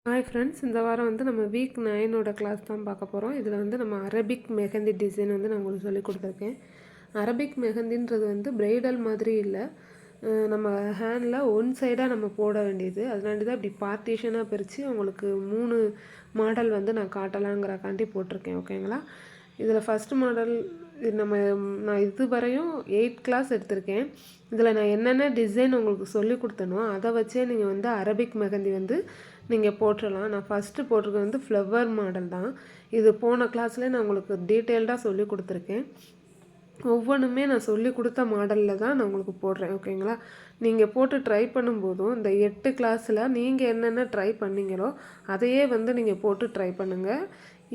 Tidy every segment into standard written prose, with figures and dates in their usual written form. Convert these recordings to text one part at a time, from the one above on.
Hi friends, இந்த வாரம் வந்து நம்ம வீக் 9 கிளாஸ் தான் பார்க்க போகிறோம். இதில் வந்து நம்ம அரபிக் மெஹந்தி டிசைன் வந்து நான் உங்களுக்கு சொல்லி கொடுத்துருக்கேன். அரபிக் மெஹந்தின்றது வந்து பிரைடல் மாதிரி இல்லை, நம்ம ஹேண்டில் ஒன் சைடாக நம்ம போட வேண்டியது. அதனால தான் இப்படி பார்ட்டிஷனாக பிரித்து உங்களுக்கு 3 மாடல் வந்து நான் காட்டலாங்கிறக்காண்டி போட்டிருக்கேன். ஓகேங்களா? இதில் ஃபஸ்ட்டு மாடல் நான் இதுவரையும் 8 கிளாஸ் எடுத்திருக்கேன். இதில் நான் என்னென்ன டிசைன் உங்களுக்கு சொல்லி கொடுத்தனோ அதை வச்சே நீங்கள் வந்து அரபிக் மெஹந்தி வந்து நீங்கள் போட்டுடலாம். நான் ஃபஸ்ட்டு போட்டிருக்க வந்து ஃப்ளவர் மாடல் தான். இது போன கிளாஸில் நான் உங்களுக்கு டீட்டெயில்டாக சொல்லி கொடுத்துருக்கேன். ஒவ்வொன்றுமே நான் சொல்லி கொடுத்த மாடலில் தான் நான் உங்களுக்கு போடுறேன். ஓகேங்களா? நீங்கள் போட்டு ட்ரை பண்ணும்போதும் இந்த 8 கிளாஸில் நீங்கள் என்னென்ன ட்ரை பண்ணீங்களோ அதையே வந்து நீங்கள் போட்டு ட்ரை பண்ணுங்கள்,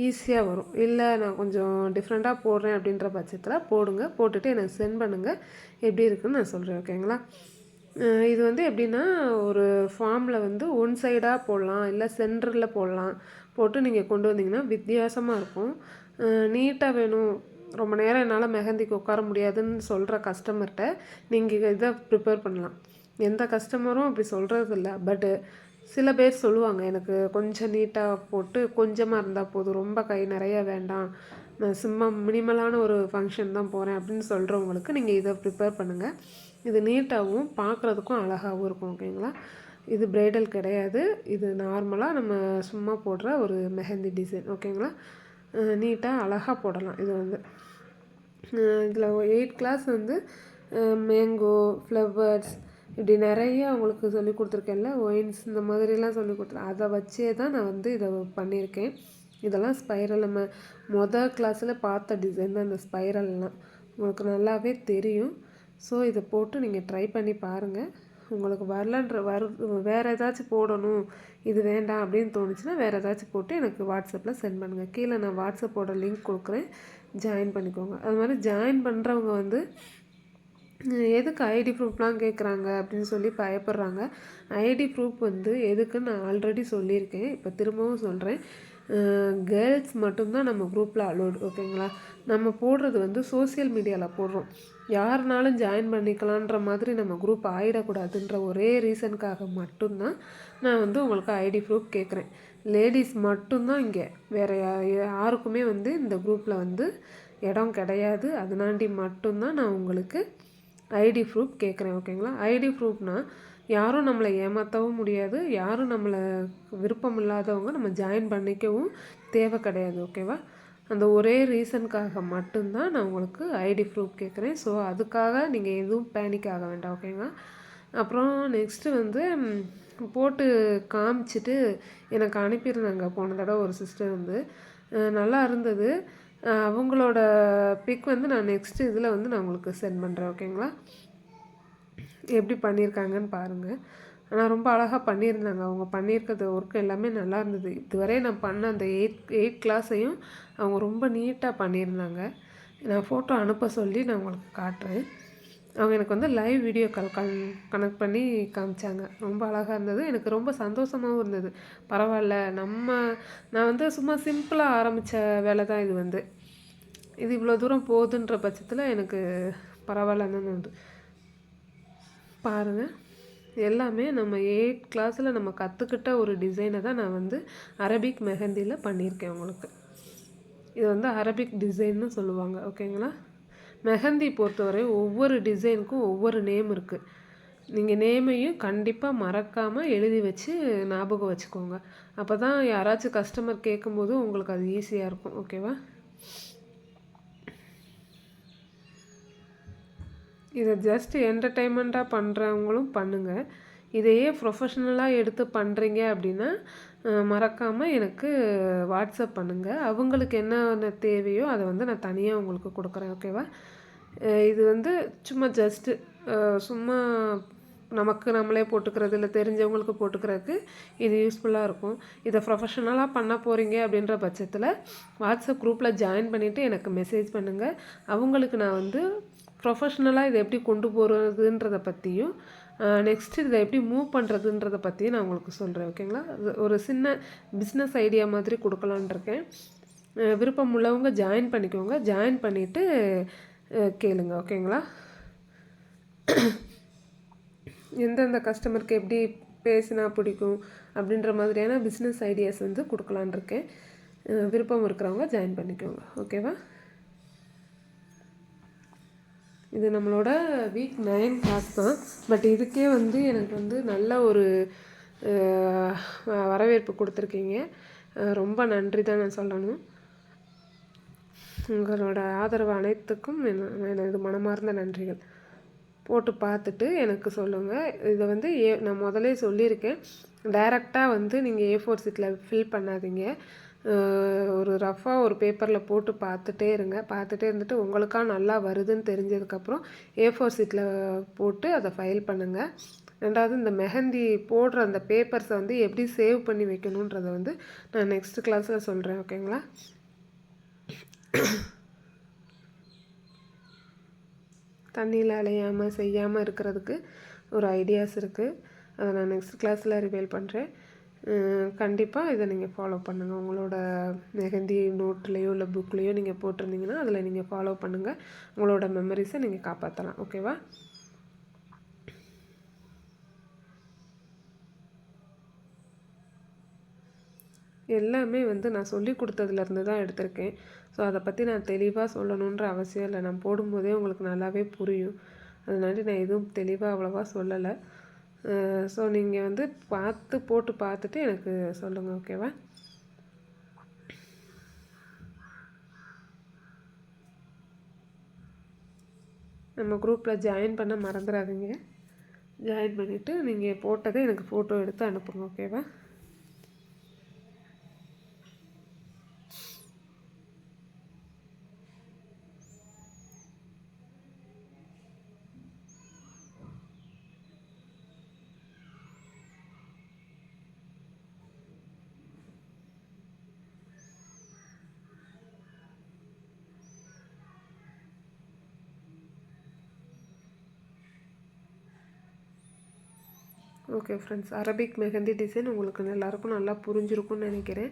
ஈஸியாக வரும். இல்லை நான் கொஞ்சம் டிஃப்ரெண்ட்டாக போடுறேன் அப்படின்ற பட்சத்தில் போடுங்க, போட்டுட்டு எனக்கு சென்ட் பண்ணுங்கள், எப்படி இருக்குதுன்னு நான் சொல்கிறேன். ஓகேங்களா? இது வந்து எப்படின்னா, ஒரு ஃபார்மில் வந்து ஒன் சைடாக போடலாம், இல்லை சென்டரில் போடலாம். போட்டு நீங்கள் கொண்டு வந்தீங்கன்னா வித்தியாசமாக இருக்கும். நீட்டாக வேணும், ரொம்ப நேரம் என்னால் மெஹந்திக்கு உட்கார முடியாதுன்னு சொல்கிற கஸ்டமர்கிட்ட நீங்கள் இதை ப்ரிப்பேர் பண்ணலாம். எந்த கஸ்டமரும் அப்படி சொல்கிறதில்ல. பட்டு சில பேர் சொல்லுவாங்க, எனக்கு கொஞ்சம் நீட்டாக போட்டு கொஞ்சமாக இருந்தால் போதும், ரொம்ப கை நிறைய வேண்டாம், நான் சும்மா மினிமலான ஒரு ஃபங்க்ஷன் தான் போகிறேன் அப்படின்னு சொல்கிறவங்களுக்கு நீங்கள் இதை ப்ரிப்பேர் பண்ணுங்கள். இது நீட்டாகவும் பார்க்குறதுக்கும் அழகாகவும் இருக்கும். ஓகேங்களா? இது பிரைடல் கிடையாது, இது நார்மலாக நம்ம சும்மா போடுற ஒரு மெஹந்தி டிசைன். ஓகேங்களா? நீட்டாக அழகாக போடலாம். இது வந்து இதில் 8 கிளாஸ் வந்து மேங்கோ, ஃப்ளவர்ஸ், இப்படி நிறைய அவங்களுக்கு சொல்லி கொடுத்துருக்கேன்ல, ஒயின்ஸ், இந்த மாதிரிலாம் சொல்லி கொடுத்துருக்கேன். அதை வச்சே தான் நான் வந்து இதை பண்ணியிருக்கேன். இதெல்லாம் ஸ்பைரல் நம்ம கிளாஸில் பார்த்த டிசைன் தான் இந்த ஸ்பைரல்லாம், உங்களுக்கு நல்லாவே தெரியும். ஸோ இதை போட்டு நீங்கள் ட்ரை பண்ணி பாருங்கள். உங்களுக்கு வேறு ஏதாச்சும் போடணும், இது வேண்டாம் அப்படின்னு தோணுச்சுன்னா வேறு ஏதாச்சும் போட்டு எனக்கு வாட்ஸ்அப்பில் சென்ட் பண்ணுங்கள். கீழே நான் வாட்ஸ்அப்போட லிங்க் கொடுக்குறேன், ஜாயின் பண்ணிக்கோங்க. அது மாதிரி ஜாயின் பண்ணுறவங்க வந்து எதுக்கு ஐடி ப்ரூஃப்லாம் கேட்குறாங்க அப்படின்னு சொல்லி பயப்படுறாங்க. ஐடி ப்ரூஃப் வந்து எதுக்குன்னு நான் ஆல்ரெடி சொல்லியிருக்கேன், இப்போ திரும்பவும் சொல்கிறேன். கேர்ள்ஸ் மட்டும்தான் நம்ம குரூப்பில் அலோடு. ஓகேங்களா? நம்ம போடுறது வந்து சோசியல் மீடியாவில் போடுறோம், யாருனாலும் ஜாயின் பண்ணிக்கலான்ற மாதிரி நம்ம குரூப் ஆகிடக்கூடாதுன்ற ஒரே ரீசனுக்காக மட்டும்தான் நான் வந்து உங்களுக்கு ஐடி ப்ரூஃப் கேட்குறேன். லேடிஸ் மட்டும்தான் இங்கே, வேறு யாருக்குமே வந்து இந்த குரூப்பில் வந்து இடம் கிடையாது. அதனாண்டி மட்டும்தான் நான் உங்களுக்கு ஐடி ப்ரூஃப் கேட்குறேன். ஓகேங்களா? ஐடி ப்ரூஃப்னால் யாரும் நம்மளை ஏமாற்றவும் முடியாது, யாரும் நம்மளை விருப்பம் இல்லாதவங்க நம்ம ஜாயின் பண்ணிக்கவும் தேவை கிடையாது. ஓகேவா? அந்த ஒரே ரீசனுக்காக மட்டும்தான் நான் உங்களுக்கு ஐடி ப்ரூஃப் கேட்குறேன். ஸோ அதுக்காக நீங்கள் எதுவும் பேனிக் ஆக வேண்டாம். ஓகேங்களா? அப்புறம் நெக்ஸ்ட்டு வந்து போட்டு காமிச்சிட்டு எனக்கு அனுப்பியிருந்தாங்க போன தடவை ஒரு சிஸ்டர் வந்து, நல்லா இருந்தது. அவங்களோட பிக் வந்து நான் நெக்ஸ்ட்டு இதில் வந்து நான் உங்களுக்கு சென்ட் பண்ணுறேன். ஓகேங்களா? எப்படி பண்ணியிருக்காங்கன்னு பாருங்கள். ஆனால் ரொம்ப அழகாக பண்ணியிருந்தாங்க. அவங்க பண்ணியிருக்கிறது ஒர்க் எல்லாமே நல்லா இருந்தது. இதுவரை நான் பண்ண அந்த 8 கிளாஸையும் அவங்க ரொம்ப நீட்டாக பண்ணியிருந்தாங்க. நான் ஃபோட்டோ அனுப்ப சொல்லி நான் உங்களுக்கு காட்டுறேன். அவங்க எனக்கு வந்து லைவ் வீடியோ கால் கனெக்ட் பண்ணி காமிச்சாங்க. ரொம்ப அழகாக இருந்தது, எனக்கு ரொம்ப சந்தோஷமாகவும் இருந்தது. பரவாயில்ல, நான் வந்து சும்மா சிம்பிளாக ஆரம்பித்த வேலை தான் இது வந்து, இது இவ்வளோ தூரம் போகுதுன்ற பட்சத்தில் எனக்கு பரவாயில்லன்னு தோணுது. பாருங்கள், எல்லாமே நம்ம 8 கிளாஸில் நம்ம கற்றுக்கிட்ட ஒரு டிசைனை தான் நான் வந்து அரபிக் மெஹந்தியில் பண்ணியிருக்கேன் உங்களுக்கு. இது வந்து அரபிக் டிசைன்னு சொல்லுவாங்க. ஓகேங்களா? மெஹந்தி பொறுத்தவரை ஒவ்வொரு டிசைனுக்கும் ஒவ்வொரு நேம் இருக்குது. நீங்கள் நேமையும் கண்டிப்பாக மறக்காமல் எழுதி வச்சு ஞாபகம் வச்சுக்கோங்க. அப்போ தான் யாராச்சும் கஸ்டமர் கேட்கும்போது உங்களுக்கு அது ஈஸியாக இருக்கும். ஓகேவா? இதை ஜஸ்ட் என்டர்டெயின்மெண்ட்டாக பண்ணுறவங்களும் பண்ணுங்கள். இதையே ப்ரொஃபஷ்னலாக எடுத்து பண்ணுறீங்க அப்படின்னா மறக்காமல் எனக்கு வாட்ஸ்அப் பண்ணுங்கள். அவங்களுக்கு என்னென்ன தேவையோ அதை வந்து நான் தனியாக உங்களுக்கு கொடுக்குறேன். ஓகேவா? இது வந்து சும்மா ஜஸ்ட்டு சும்மா நமக்கு நம்மளே போட்டுக்கிறது, இல்லை தெரிஞ்சவங்களுக்கு போட்டுக்கிறதுக்கு இது யூஸ்ஃபுல்லாக இருக்கும். இதை ப்ரொஃபஷ்னலாக பண்ண போகிறீங்க அப்படின்ற பட்சத்தில் வாட்ஸ்அப் குரூப்பில் ஜாயின் பண்ணிவிட்டு எனக்கு மெசேஜ் பண்ணுங்கள். அவங்களுக்கு நான் வந்து ப்ரொஃபஷ்னலாக இதை எப்படி கொண்டு போகிறதுன்றதை பற்றியும் நெக்ஸ்ட்டு இதை எப்படி மூவ் பண்ணுறதுன்றதை பற்றியும் நான் உங்களுக்கு சொல்கிறேன். ஓகேங்களா? ஒரு சின்ன பிஸ்னஸ் ஐடியா மாதிரி கொடுக்கலான் இருக்கேன். விருப்பம் உள்ளவங்க ஜாயின் பண்ணிக்கோங்க. ஜாயின் பண்ணிவிட்டு கேளுங்க. ஓகேங்களா? எந்தெந்த கஸ்டமருக்கு எப்படி பேசினா பிடிக்கும் அப்படின்ற மாதிரியான பிஸ்னஸ் ஐடியாஸ் வந்து கொடுக்கலான் இருக்கேன். விருப்பம் இருக்கிறவங்க ஜாயின் பண்ணிக்கோங்க. ஓகேவா? இது நம்மளோட வீக் 9 கிளாஸ் தான். பட் இதுக்கே வந்து எனக்கு வந்து நல்ல ஒரு வரவேற்பு கொடுத்துருக்கீங்க. ரொம்ப நன்றி தான் நான் சொல்லணும். உங்களோட ஆதரவு அனைத்துக்கும் எனது மனமார்ந்த நன்றிகள். போட்டு பார்த்துட்டு எனக்கு சொல்லுங்கள். இதை வந்து நான் முதலே சொல்லியிருக்கேன், டைரெக்டாக வந்து நீங்கள் A4 ஷீட்டில் ஃபில் பண்ணாதீங்க. ஒரு ரஃபாக ஒரு பேப்பரில் போட்டு பார்த்துட்டே இருங்க. பார்த்துட்டே இருந்துட்டு உங்களுக்கா நல்லா வருதுன்னு தெரிஞ்சதுக்கப்புறம் A4 ஷீட்டில் போட்டு அதை ஃபைல் பண்ணுங்கள். ரெண்டாவது, இந்த மெஹந்தி போடுற அந்த பேப்பர்ஸை வந்து எப்படி சேவ் பண்ணி வைக்கணுன்றதை வந்து நான் நெக்ஸ்ட் கிளாஸில் சொல்கிறேன். ஓகேங்களா? தண்ணியில் அலையாமல் செய்யாமல் இருக்கிறதுக்கு ஒரு ஐடியாஸ் இருக்குது. அதை நான் நெக்ஸ்ட் கிளாஸில் ரிவீல் பண்ணுறேன். கண்டிப்பாக இதை நீங்கள் ஃபாலோ பண்ணுங்கள். உங்களோட மெஹந்தி நோட்லேயோ இல்லை புக்லேயோ நீங்கள் போட்டிருந்தீங்கன்னா அதில் நீங்கள் ஃபாலோ பண்ணுங்கள். உங்களோட மெமரிஸை நீங்கள் காப்பாற்றலாம். ஓகேவா? எல்லாமே வந்து நான் சொல்லி கொடுத்ததுலேருந்து தான் எடுத்திருக்கேன். ஸோ அதை பற்றி நான் தெளிவாக சொல்லணுன்ற அவசியம் இல்லை. நான் போடும்போதே உங்களுக்கு நல்லாவே புரியும். அதனால நான் எதுவும் தெளிவாக அவ்வளோவா சொல்லலை. ஸோ நீங்கள் வந்து போட்டு பார்த்துட்டு எனக்கு சொல்லுங்கள். ஓகேவா? நம்ம குரூப்பில் ஜாயின் பண்ண மறந்துடாதீங்க. ஜாயின் பண்ணிவிட்டு நீங்கள் போட்டதை எனக்கு ஃபோட்டோ எடுத்து அனுப்புங்க. ஓகேவா? Okay friends, Arabic mehndi design உங்களுக்கு எல்லாருக்கும் நல்லா புரிஞ்சிருக்கும்னு நினைக்கிறேன்.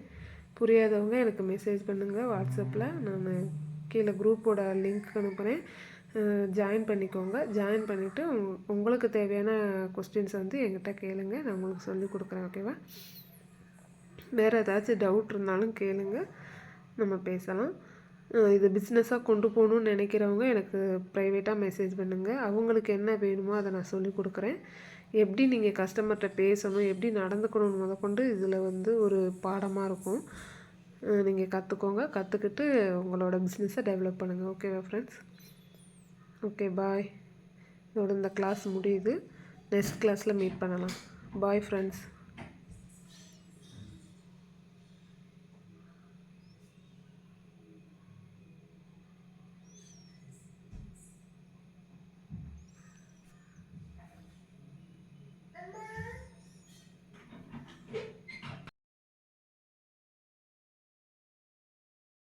புரியாதவங்க எனக்கு மெசேஜ் பண்ணுங்கள் வாட்ஸ்அப்பில். நான் கீழே குரூப்போட லிங்க் அனுப்புகிறேன். ஜாயின் பண்ணிக்கோங்க. ஜாயின் பண்ணிவிட்டு உங்களுக்கு தேவையான கொஸ்டின்ஸ் வந்து என்கிட்ட கேளுங்க. நான் உங்களுக்கு சொல்லிக் கொடுக்குறேன். ஓகேவா? வேறு ஏதாச்சும் டவுட் இருந்தாலும் கேளுங்க, நம்ம பேசலாம். இது பிஸ்னஸாக கொண்டு போகணுன்னு நினைக்கிறவங்க எனக்கு ப்ரைவேட்டாக மெசேஜ் பண்ணுங்கள். அவங்களுக்கு என்ன வேணுமோ அதை நான் சொல்லிக் கொடுக்குறேன். எப்படி நீங்கள் கஸ்டமர்கிட்ட பேசணும், எப்படி நடந்துக்கணும்னு முதற்கொண்டு இதில் வந்து ஒரு பாடமாக இருக்கும். நீங்கள் கற்றுக்கோங்க. கற்றுக்கிட்டு உங்களோட பிஸ்னஸை டெவலப் பண்ணுங்கள். ஓகேவா ஃப்ரெண்ட்ஸ்? ஓகே, பாய். இதோட இந்த கிளாஸ் முடியுது. நெக்ஸ்ட் கிளாஸில் மீட் பண்ணலாம். Bye friends.